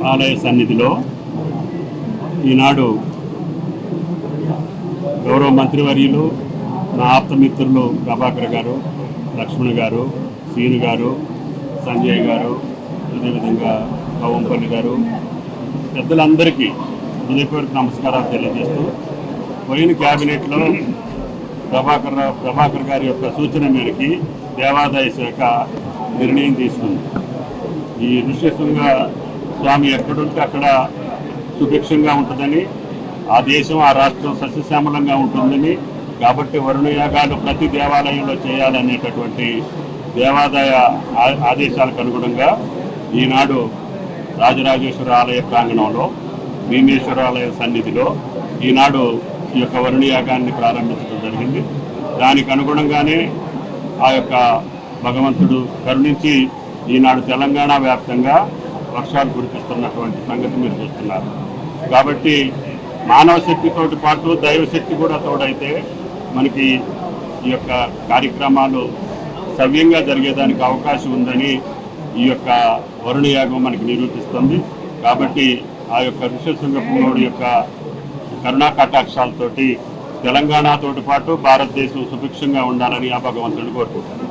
ఆలయ సన్నిధిలో ఈనాడు గౌరవ మంత్రివర్యులు, నా ఆప్తమిత్రులు ప్రభాకర్ గారు, లక్ష్మణ్ గారు, సీను గారు, సంజయ్ గారు, అదేవిధంగా పవంపల్లి గారు, పెద్దలందరికీ హృదయపూర్వక నమస్కారాలు తెలియజేస్తూ, పోయిన క్యాబినెట్లో ప్రభాకర్ గారి యొక్క సూచన మేరకి దేవాదాయ శాఖ నిర్ణయం తీసుకుంది. ఈ ఋష్యశృంగ స్వామి ఎక్కడుంటే అక్కడ సుభిక్షంగా ఉంటుందని, ఆ దేశం ఆ రాష్ట్రం సస్యశ్యామలంగా ఉంటుందని, కాబట్టి వరుణయాగాలు ప్రతి దేవాలయంలో చేయాలనేటటువంటి దేవాదాయ ఆదేశాలకు అనుగుణంగా ఈనాడు రాజరాజేశ్వర ఆలయ ప్రాంగణంలో భీమేశ్వర ఆలయ సన్నిధిలో ఈనాడు ఈ యొక్క వరుణయాగాన్ని ప్రారంభించడం జరిగింది. దానికి అనుగుణంగానే ఆ యొక్క భగవంతుడు కరుణించి ఈనాడు తెలంగాణ వ్యాప్తంగా వర్షాలు కురిపిస్తున్నటువంటి సంగతి మీరు చూస్తున్నారు. కాబట్టి మానవ శక్తితోటి పాటు దైవశక్తి కూడా తోడైతే మనకి ఈ యొక్క కార్యక్రమాలు సవ్యంగా జరిగేదానికి అవకాశం ఉందని ఈ యొక్క వరుణయాగం మనకి నిరూపిస్తుంది. కాబట్టి ఆ యొక్క ఋష్యశృంగపురుడు యొక్క కరుణా కటాక్షాలతోటి తెలంగాణతోటి పాటు భారతదేశం సుభిక్షంగా ఉండాలని ఆ భగవంతుడిని కోరుకుంటాను.